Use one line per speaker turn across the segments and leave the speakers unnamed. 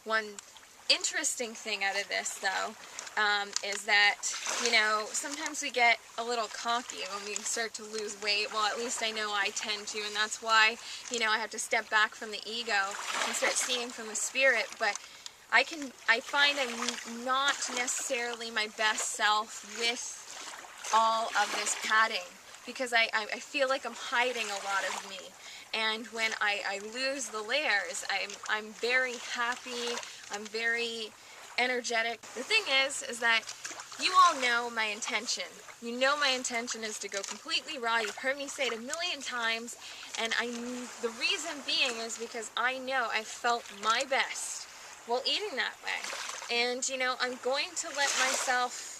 One interesting thing out of this, though, is that, you know, sometimes we get a little cocky when we start to lose weight. Well, at least I know I tend to, and that's why, you know, I have to step back from the ego and start seeing from the spirit. But I find I'm not necessarily my best self with all of this padding, because I feel like I'm hiding a lot of me. And when I lose the layers, I'm very happy, I'm very energetic. The thing is that you all know my intention. You know my intention is to go completely raw. You've heard me say it a million times, and the reason being is because I know I felt my best while eating that way. And, you know, I'm going to let myself,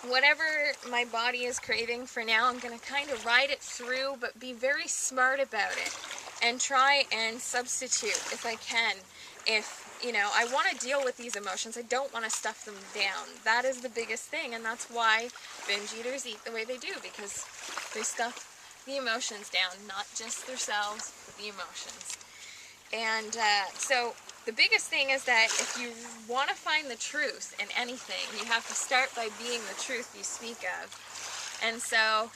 whatever my body is craving for now, I'm going to kind of ride it through, but be very smart about it and try and substitute if I can. If, you know, I want to deal with these emotions, I don't want to stuff them down. That is the biggest thing, and that's why binge eaters eat the way they do, because they stuff the emotions down, not just themselves, but the emotions. And so the biggest thing is that if you want to find the truth in anything, you have to start by being the truth you speak of. And so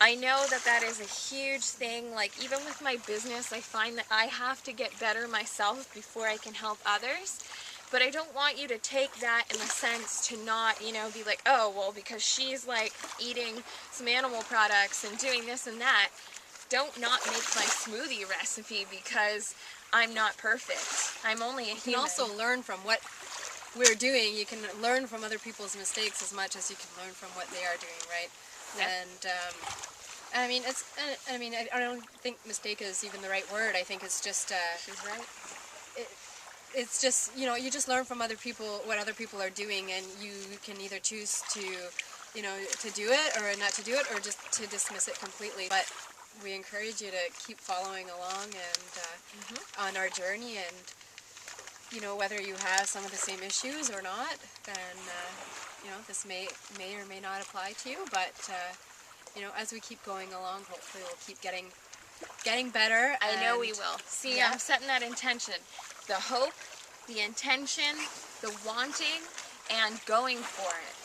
I know that that is a huge thing. Like, even with my business, I find that I have to get better myself before I can help others. But I don't want you to take that in the sense to not, you know, be like, oh, well, because she's like eating some animal products and doing this and that, don't not make my smoothie recipe because I'm not perfect. I'm only a human.
You can also learn from what we're doing. You can learn from other people's mistakes as much as you can learn from what they are doing, right?
Yeah.
And I mean, I don't think mistake is even the right word. I think it's just
She's right.
It's just, you know, you just learn from other people what other people are doing, and you can either choose to, you know, to do it or not to do it, or just to dismiss it completely. But we encourage you to keep following along and on our journey, and, you know, whether you have some of the same issues or not, then, you know, this may or may not apply to you, but, you know, as we keep going along, hopefully we'll keep getting better.
I know we will. See, yeah. I'm setting that intention. The hope, the intention, the wanting, and going for it.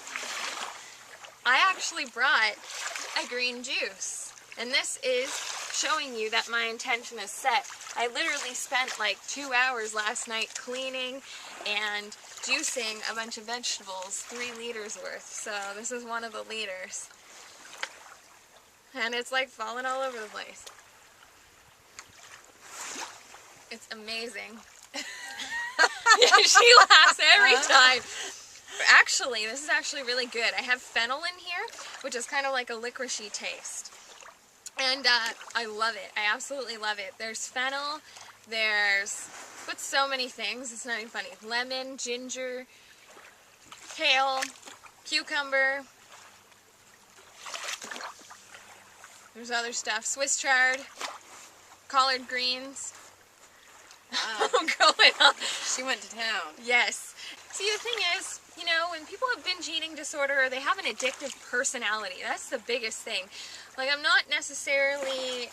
I actually brought a green juice, and this is showing you that my intention is set. I literally spent like 2 hours last night cleaning and juicing a bunch of vegetables, 3 liters worth. So this is one of the liters. And it's like falling all over the place. It's amazing. She laughs every time. Actually, this is actually really good. I have fennel in here, which is kind of like a licoricey taste. And I love it. I absolutely love it. There's fennel, there's, put so many things, it's not even funny. Lemon, ginger, kale, cucumber. There's other stuff. Swiss chard, collard greens.
Wow.
Going on.
She went to town.
Yes. See, the thing is, you know, when people have binge eating disorder, they have an addictive personality. That's the biggest thing. Like, I'm not necessarily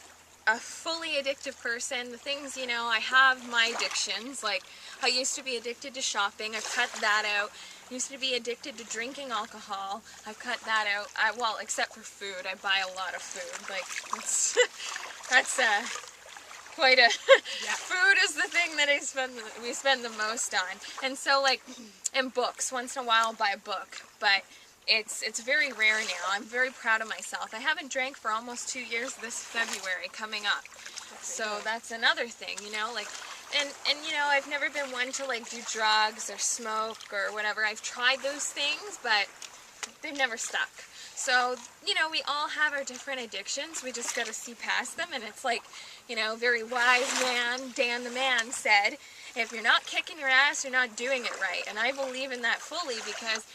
a fully addictive person. The things, you know, I have my addictions. Like, I used to be addicted to shopping. I've cut that out. Used to be addicted to drinking alcohol. I've cut that out. Well, except for food. I buy a lot of food. Like, that's quite a...
Yeah.
Food is the thing that we spend the most on. And so, like, and books. Once in a while I'll buy a book. But it's very rare now. I'm very proud of myself. I haven't drank for almost 2 years this February coming up. So that's another thing, you know, like, and you know, I've never been one to like do drugs or smoke or whatever. I've tried those things, but they've never stuck. So, you know, we all have our different addictions. We just got to see past them. And it's like, you know, very wise man, Dan the man, said, if you're not kicking your ass, you're not doing it right. And I believe in that fully because,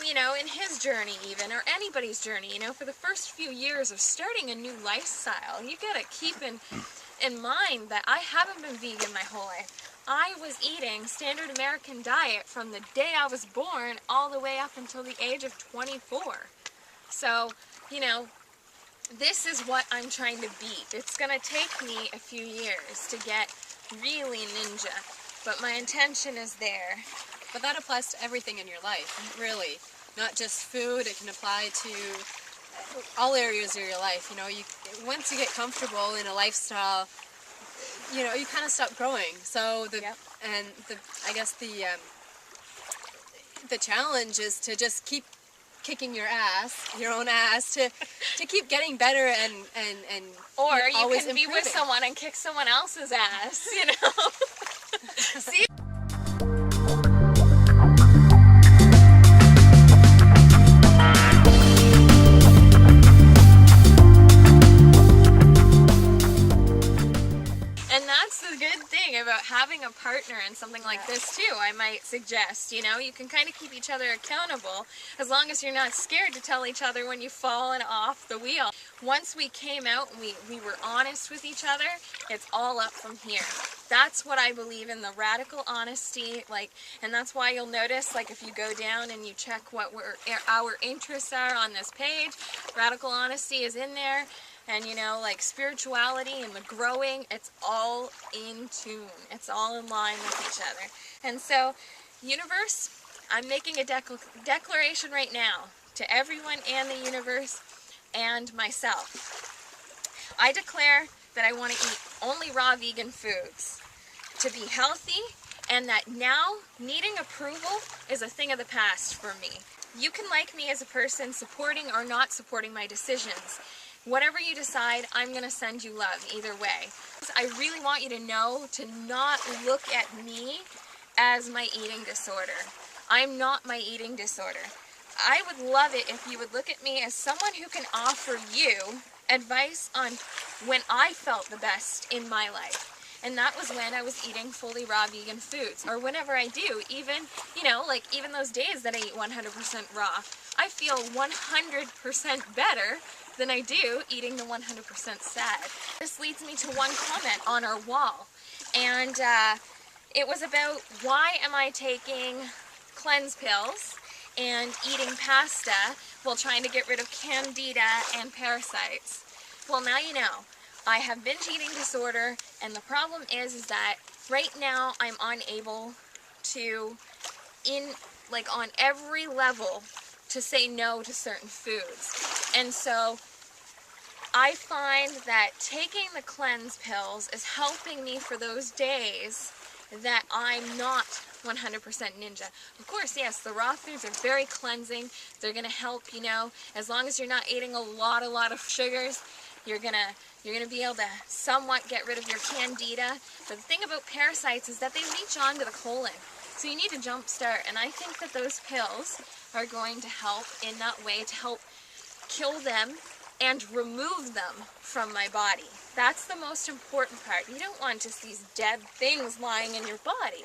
you know, in his journey even, or anybody's journey, you know, for the first few years of starting a new lifestyle, you got to keep in mind that I haven't been vegan my whole life. I was eating standard American diet from the day I was born all the way up until the age of 24. So, you know, this is what I'm trying to beat. It's going to take me a few years to get really ninja. but my intention is there.
But that applies to everything in your life, really. Not just food, it can apply to all areas of your life. You know, once you get comfortable in a lifestyle, you know, you kind of stop growing. So I guess the challenge is to just keep kicking your own ass, to keep getting better and
or
you're
you
always
can be
improving.
with someone and kick someone else's ass, you know. See? And that's the good thing about having a partner in something like this too, I might suggest. You know, you can kind of keep each other accountable as long as you're not scared to tell each other when you've fallen off the wheel. Once we came out and we were honest with each other, it's all up from here. That's what I believe in, the radical honesty, and that's why you'll notice, if you go down and you check what our interests are on this page, radical honesty is in there. And you know, spirituality and the growing, it's all in tune. It's all in line with each other. And so, universe, I'm making a declaration right now to everyone and the universe and myself. I declare that I want to eat only raw vegan foods, to be healthy, and that now needing approval is a thing of the past for me. You can like me as a person, supporting or not supporting my decisions. Whatever you decide, I'm going to send you love either way. I really want you to know to not look at me as my eating disorder. I'm not my eating disorder. I would love it if you would look at me as someone who can offer you advice on when I felt the best in my life. And that was when I was eating fully raw vegan foods, or whenever I do, even, even those days that I eat 100% raw, I feel 100% better than I do eating the 100% sad. This leads me to one comment on our wall, and it was about, why am I taking cleanse pills and eating pasta while trying to get rid of candida and parasites? Well, now you know. I have binge eating disorder, and the problem is that right now I'm unable to, on every level, to say no to certain foods. And so I find that taking the cleanse pills is helping me for those days that I'm not 100% ninja. Of course, yes, the raw foods are very cleansing. They're going to help, as long as you're not eating a lot of sugars, you're gonna be able to somewhat get rid of your candida. But the thing about parasites is that they leach onto the colon. So you need to jumpstart, and I think that those pills are going to help in that way, to help kill them and remove them from my body. That's the most important part. You don't want just these dead things lying in your body.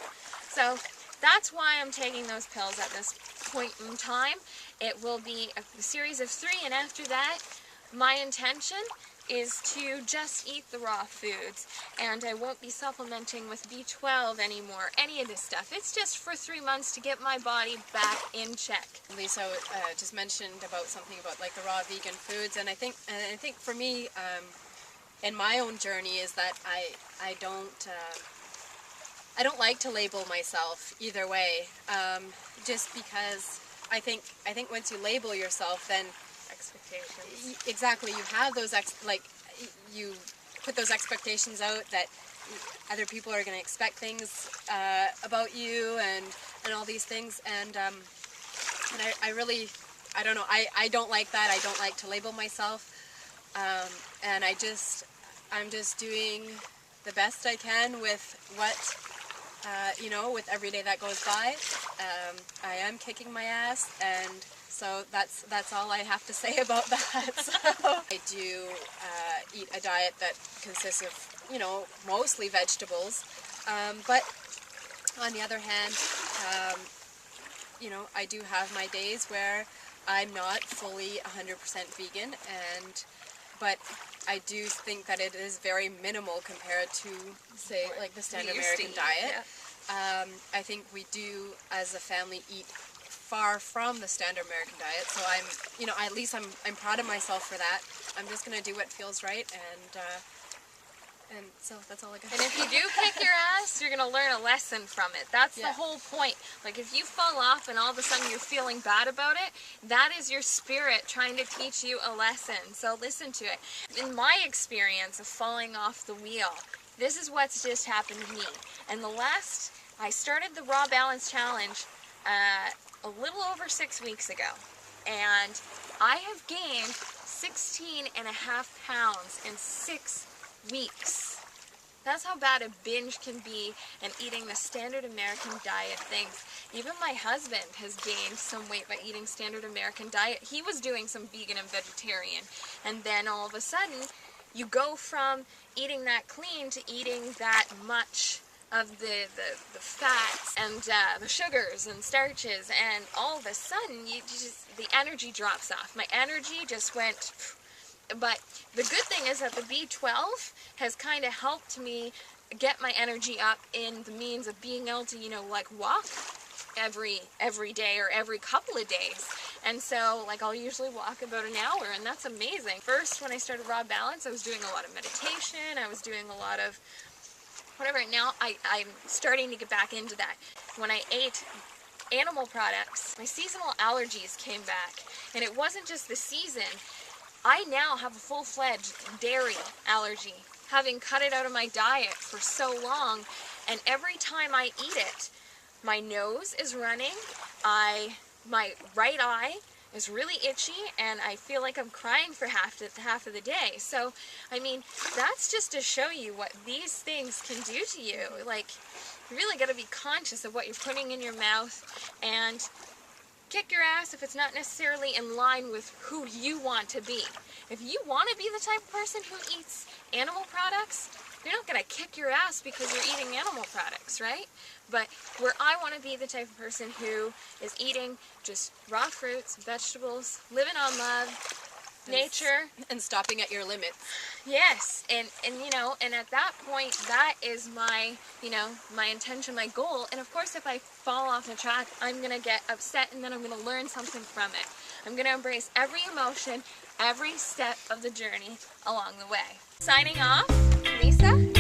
So that's why I'm taking those pills at this point in time. It will be a series of 3, and after that, my intention is to just eat the raw foods, and I won't be supplementing with B12 anymore, any of this stuff. It's just for 3 months to get my body back in check.
Lisa just mentioned about something about the raw vegan foods, and I think for me, in my own journey, is that I don't like to label myself either way, just because I think once you label yourself, then
Expectations.
Exactly, you have those you put those expectations out that other people are going to expect things about you and all these things, and I really, I don't know, I don't like that. I don't like to label myself, and I'm just doing the best I can with what with every day that goes by. I am kicking my ass, and so that's all I have to say about that. So I do eat a diet that consists of, mostly vegetables, but on the other hand, I do have my days where I'm not fully 100% vegan, but I do think that it is very minimal compared to, say, the standard American diet. Yeah. I think we do, as a family, eat far from the standard American diet, so at least I'm proud of myself for that. I'm just going to do what feels right, And so that's all I got.
And if you do kick your ass, you're going to learn a lesson from it. That's the
Yeah.
whole point. Like if you fall off and all of a sudden you're feeling bad about it, that is your spirit trying to teach you a lesson. So listen to it. In my experience of falling off the wheel, this is what's just happened to me. And I started the Raw Balance Challenge a little over 6 weeks ago. And I have gained 16.5 pounds in 6 weeks. That's how bad a binge can be, and eating the standard American diet things. Even my husband has gained some weight by eating standard American diet. He was doing some vegan and vegetarian, and then all of a sudden you go from eating that clean to eating that much of the fats and the sugars and starches, and all of a sudden the energy drops off. My energy just went. But the good thing is that the B12 has kind of helped me get my energy up in the means of being able to, like walk every day or every couple of days. And so, like, I'll usually walk about an hour, and that's amazing. First, when I started Raw Balance, I was doing a lot of meditation. I was doing a lot of whatever. Now, I'm starting to get back into that. When I ate animal products, my seasonal allergies came back. And it wasn't just the season. I now have a full-fledged dairy allergy, having cut it out of my diet for so long, and every time I eat it, my nose is running, my right eye is really itchy, and I feel like I'm crying for half of the day. So, I mean, that's just to show you what these things can do to you. Like, you really got to be conscious of what you're putting in your mouth, and kick your ass if it's not necessarily in line with who you want to be. If you want to be the type of person who eats animal products, you're not going to kick your ass because you're eating animal products, right? But where I want to be the type of person who is eating just raw fruits, vegetables, living on love, nature,
and stopping at your limits.
yes, and at that point, that is my, my intention, my goal. And of course, if I fall off the track, I'm going to get upset, and then I'm going to learn something from it. I'm going to embrace every emotion, every step of the journey along the way. Signing off, Lisa.